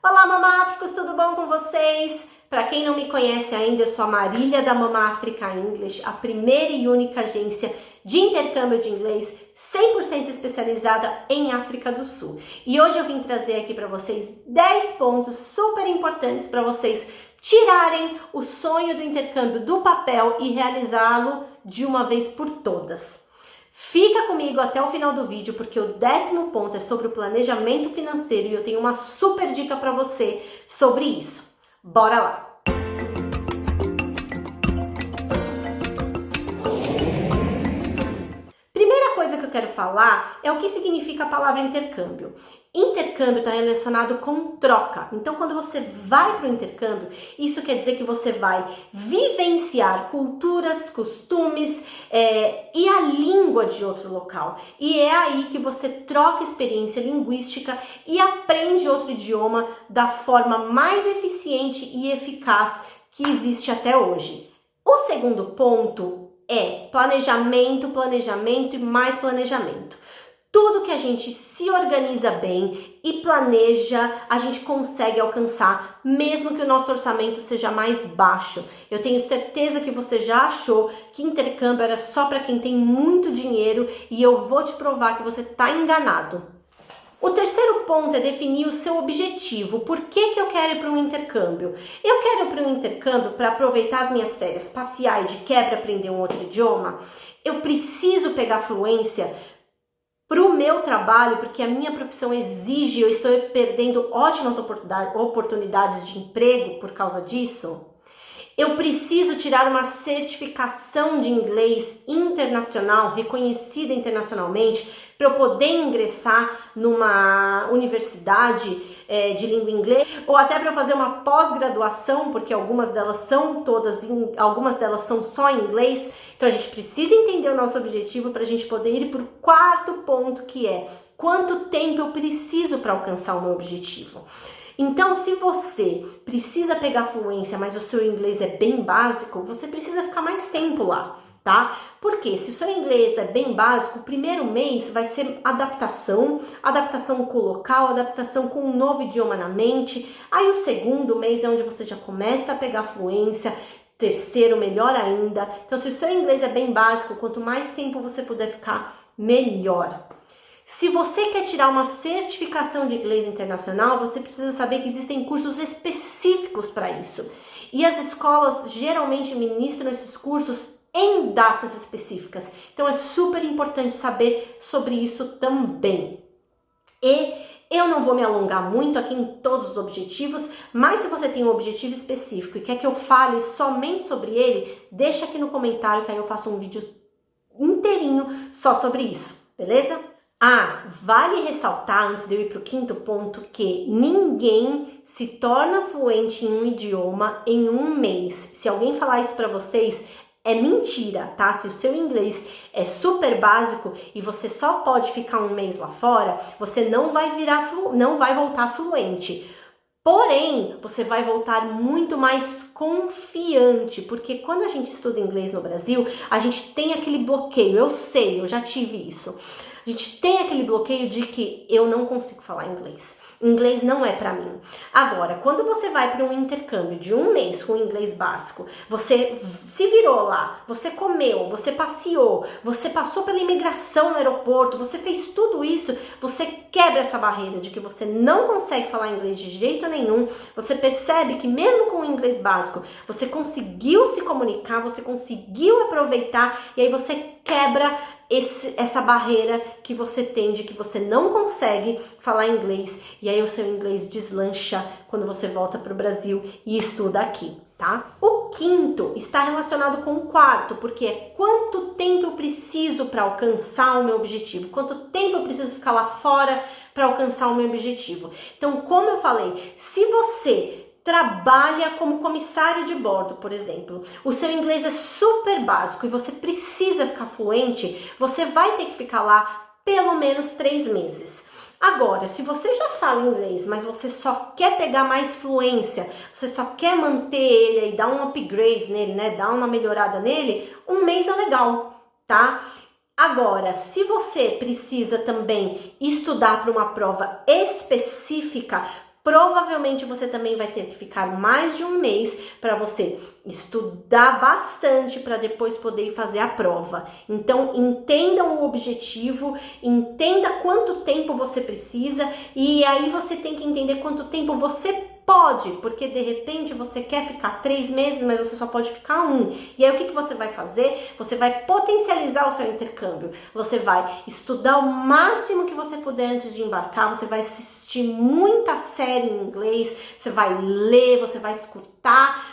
Olá, mamáfricos, tudo bom com vocês? Para quem não me conhece ainda, eu sou a Marília da Mama Africa English, a primeira e única agência de intercâmbio de inglês 100% especializada em África do Sul. E hoje eu vim trazer aqui para vocês 10 pontos super importantes para vocês tirarem o sonho do intercâmbio do papel e realizá-lo de uma vez por todas. Fica comigo até o final do vídeo, porque o 10º ponto é sobre o planejamento financeiro e eu tenho uma super dica para você sobre isso. Bora lá! Primeira coisa que eu quero falar é o que significa a palavra intercâmbio. Intercâmbio está relacionado com troca. Então, quando você vai para o intercâmbio, isso quer dizer que você vai vivenciar culturas, costumes e a língua de outro local. E é aí que você troca experiência linguística e aprende outro idioma da forma mais eficiente e eficaz que existe até hoje. O segundo ponto é planejamento, planejamento e mais planejamento. Tudo que a gente se organiza bem e planeja, a gente consegue alcançar, mesmo que o nosso orçamento seja mais baixo. Eu tenho certeza que você já achou que intercâmbio era só para quem tem muito dinheiro e eu vou te provar que você está enganado. O terceiro ponto é definir o seu objetivo. Por que eu quero ir para um intercâmbio? Eu quero ir para um intercâmbio para aproveitar as minhas férias, passear e de quebra aprender um outro idioma. Eu preciso pegar fluência para o meu trabalho, porque a minha profissão exige, eu estou perdendo ótimas oportunidades de emprego por causa disso. Eu preciso tirar uma certificação de inglês internacional, reconhecida internacionalmente, para eu poder ingressar numa universidade de língua inglesa, ou até para eu fazer uma pós-graduação, porque algumas delas são só em inglês. Então a gente precisa entender o nosso objetivo para a gente poder ir para o quarto ponto, que é quanto tempo eu preciso para alcançar o meu objetivo. Então, se você precisa pegar fluência, mas o seu inglês é bem básico, você precisa ficar mais tempo lá, tá? Porque se o seu inglês é bem básico, o primeiro mês vai ser adaptação com o local, adaptação com um novo idioma na mente. Aí o segundo mês é onde você já começa a pegar fluência, terceiro, melhor ainda. Então, se o seu inglês é bem básico, quanto mais tempo você puder ficar, melhor. Se você quer tirar uma certificação de inglês internacional, você precisa saber que existem cursos específicos para isso. E as escolas geralmente ministram esses cursos em datas específicas. Então é super importante saber sobre isso também. E eu não vou me alongar muito aqui em todos os objetivos, mas se você tem um objetivo específico e quer que eu fale somente sobre ele, deixa aqui no comentário que aí eu faço um vídeo inteirinho só sobre isso, beleza? Vale ressaltar, antes de eu ir para o quinto ponto, que ninguém se torna fluente em um idioma em um mês. Se alguém falar isso para vocês, é mentira, tá? Se o seu inglês é super básico e você só pode ficar um mês lá fora, você não vai voltar fluente. Porém, você vai voltar muito mais confiante, porque quando a gente estuda inglês no Brasil, a gente tem aquele bloqueio. Eu sei, eu já tive isso. A gente tem aquele bloqueio de que eu não consigo falar inglês. Inglês não é pra mim. Agora, quando você vai para um intercâmbio de um mês com inglês básico, você se virou lá, você comeu, você passeou, você passou pela imigração no aeroporto, você fez tudo isso, você quebra essa barreira de que você não consegue falar inglês de jeito nenhum, você percebe que mesmo com o inglês básico, você conseguiu se comunicar, você conseguiu aproveitar e aí você quebra essa barreira que você tem de que você não consegue falar inglês e aí o seu inglês deslancha quando você volta para o Brasil e estuda aqui, tá? O quinto está relacionado com o quarto, porque é quanto tempo eu preciso para alcançar o meu objetivo, quanto tempo eu preciso ficar lá fora para alcançar o meu objetivo. Então, como eu falei, se você trabalha como comissário de bordo, por exemplo, o seu inglês é super básico e você precisa ficar fluente, você vai ter que ficar lá pelo menos 3 meses. Agora, se você já fala inglês, mas você só quer pegar mais fluência, você só quer manter ele e dar um upgrade nele, né? Dar uma melhorada nele, um mês é legal, tá? Agora, se você precisa também estudar para uma prova específica, Provavelmente você também vai ter que ficar mais de um mês para você estudar bastante para depois poder fazer a prova. Então, entenda o objetivo, entenda quanto tempo você precisa e aí você tem que entender quanto tempo você pode, porque de repente você quer ficar 3 meses, mas você só pode ficar 1. E aí o que você vai fazer? Você vai potencializar o seu intercâmbio. Você vai estudar o máximo que você puder antes de embarcar, você vai assistir muita série em inglês, você vai ler, você vai escutar,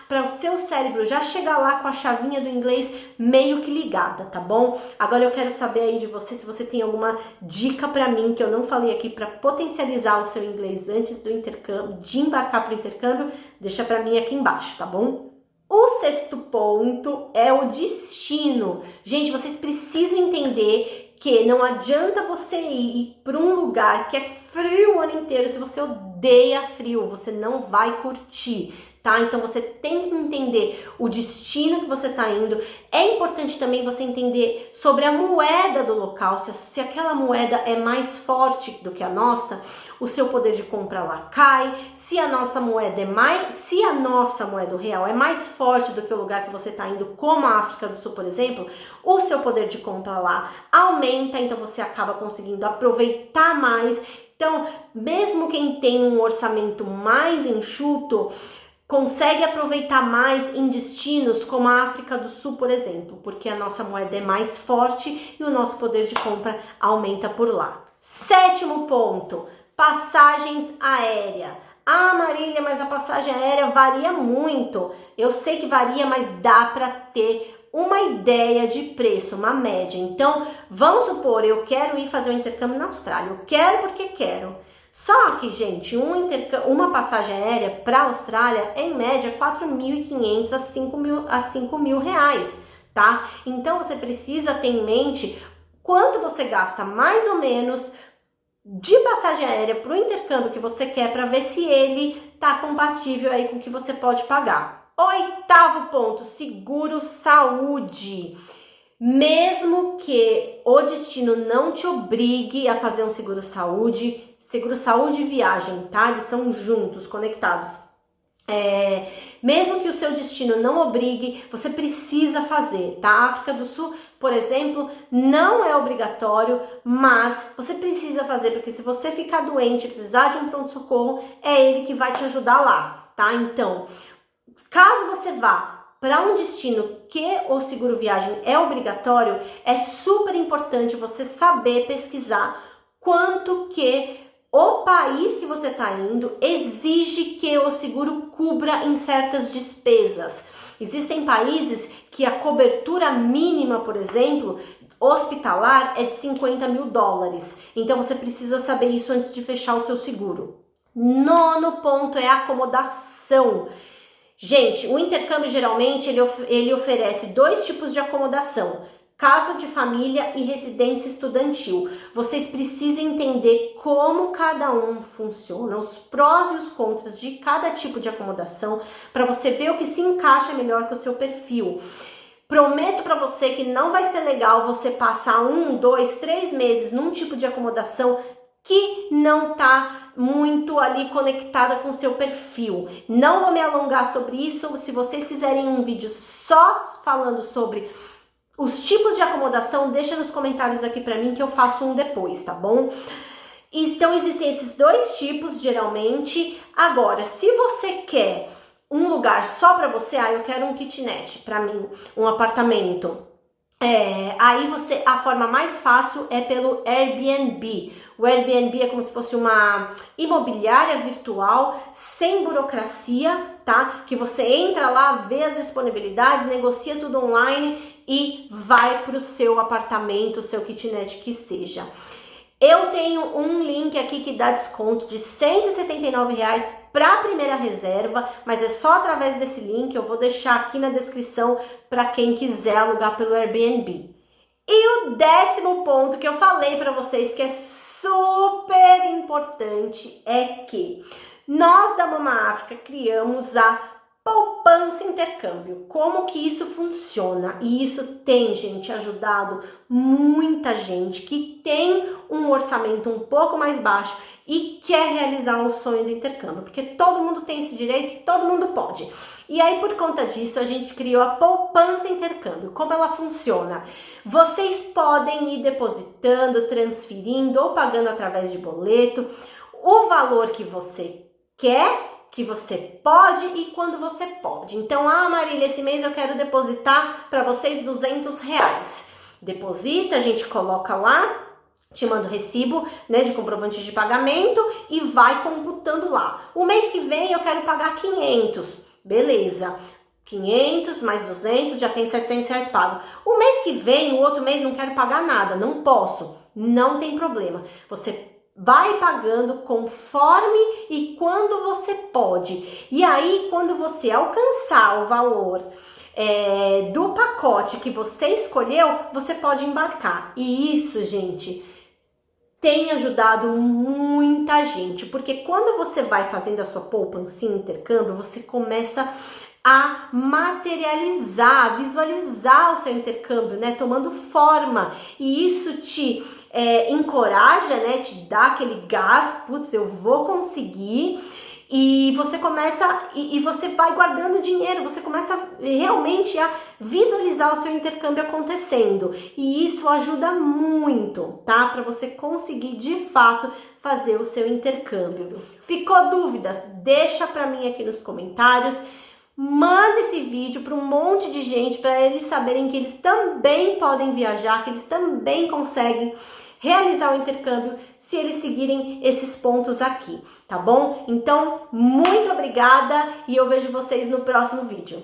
para o seu cérebro já chegar lá com a chavinha do inglês meio que ligada, tá bom? Agora eu quero saber aí de você se você tem alguma dica para mim que eu não falei aqui para potencializar o seu inglês antes do intercâmbio, de embarcar para o intercâmbio, deixa para mim aqui embaixo, tá bom? O 6º ponto é o destino. Gente, vocês precisam entender que não adianta você ir para um lugar que é frio o ano inteiro. Se você odeia frio, você não vai curtir, tá? Então você tem que entender o destino que você está indo. É importante também você entender sobre a moeda do local. Se aquela moeda é mais forte do que a nossa, o seu poder de compra lá cai. Se a nossa moeda o real é mais forte do que o lugar que você está indo, como a África do Sul, por exemplo, o seu poder de compra lá aumenta, então você acaba conseguindo aproveitar mais. Então, mesmo quem tem um orçamento mais enxuto, consegue aproveitar mais em destinos como a África do Sul, por exemplo, porque a nossa moeda é mais forte e o nosso poder de compra aumenta por lá. 7º ponto, passagens aéreas. Ah, Marília, mas a passagem aérea varia muito. Eu sei que varia, mas dá para ter uma ideia de preço, uma média. Então, vamos supor, eu quero ir fazer um intercâmbio na Austrália. Eu quero porque quero. Só que, gente, uma passagem aérea para a Austrália, em média, 4.500 a 5.000 reais, tá? Então, você precisa ter em mente quanto você gasta mais ou menos de passagem aérea para o intercâmbio que você quer, para ver se ele tá compatível aí com o que você pode pagar. 8º ponto, seguro saúde. Mesmo que o destino não te obrigue a fazer um seguro saúde e viagem, tá? Eles são juntos, conectados. Mesmo que o seu destino não obrigue, você precisa fazer, tá? A África do Sul, por exemplo, não é obrigatório, mas você precisa fazer, porque se você ficar doente, precisar de um pronto-socorro, é ele que vai te ajudar lá, tá? Então, caso você vá para um destino que o seguro viagem é obrigatório, é super importante você saber pesquisar quanto que o país que você está indo exige que o seguro cubra em certas despesas. Existem países que a cobertura mínima, por exemplo, hospitalar é de 50 mil dólares. Então você precisa saber isso antes de fechar o seu seguro. 9º ponto é a acomodação. Gente, o intercâmbio geralmente ele oferece 2 tipos de acomodação: casa de família e residência estudantil. Vocês precisam entender como cada um funciona, os prós e os contras de cada tipo de acomodação, para você ver o que se encaixa melhor com o seu perfil. Prometo para você que não vai ser legal você passar 1, 2, 3 meses num tipo de acomodação que não tá muito ali conectada com o seu perfil. Não vou me alongar sobre isso. Se vocês quiserem um vídeo só falando sobre os tipos de acomodação, deixa nos comentários aqui para mim que eu faço um depois, tá bom? Então existem esses 2 tipos geralmente. Agora, se você quer um lugar só para você, eu quero um kitnet para mim, um apartamento. Aí a forma mais fácil é pelo Airbnb. O Airbnb é como se fosse uma imobiliária virtual, sem burocracia, tá? Que você entra lá, vê as disponibilidades, negocia tudo online e vai para o seu apartamento, o seu kitnet que seja. Eu tenho um link aqui que dá desconto de R$ 179 para a primeira reserva, mas é só através desse link. Eu vou deixar aqui na descrição para quem quiser alugar pelo Airbnb. E o 10º ponto que eu falei para vocês que é super importante é que nós da Mama África criamos a poupança intercâmbio. Como que isso funciona? E isso tem, gente, ajudado muita gente que tem um orçamento um pouco mais baixo e quer realizar o sonho do intercâmbio, porque todo mundo tem esse direito, todo mundo pode. E aí, por conta disso, a gente criou a poupança intercâmbio. Como ela funciona? Vocês podem ir depositando, transferindo ou pagando através de boleto o valor que você quer, que você pode e quando você pode. Então, Marília, esse mês eu quero depositar para vocês R$200. Deposita, a gente coloca lá, te manda o recibo, né, de comprovante de pagamento e vai computando lá. O mês que vem eu quero pagar 500, beleza. 500 mais 200, já tem R$700 pago. O mês que vem, o outro mês não quero pagar nada, não posso. Não tem problema. Você vai pagando conforme e quando você pode. E aí, quando você alcançar o valor do pacote que você escolheu, você pode embarcar. E isso, gente, tem ajudado muita gente, porque quando você vai fazendo a sua poupança em intercâmbio, você começa a materializar, visualizar o seu intercâmbio, né, tomando forma, e isso te encoraja, né, te dá aquele gás, putz, eu vou conseguir. E você começa, e você vai guardando dinheiro, você começa realmente a visualizar o seu intercâmbio acontecendo. E isso ajuda muito, tá? Para você conseguir, de fato, fazer o seu intercâmbio. Ficou dúvidas? Deixa para mim aqui nos comentários. Manda esse vídeo para um monte de gente, para eles saberem que eles também podem viajar, que eles também conseguem realizar o intercâmbio se eles seguirem esses pontos aqui, tá bom? Então, muito obrigada e eu vejo vocês no próximo vídeo.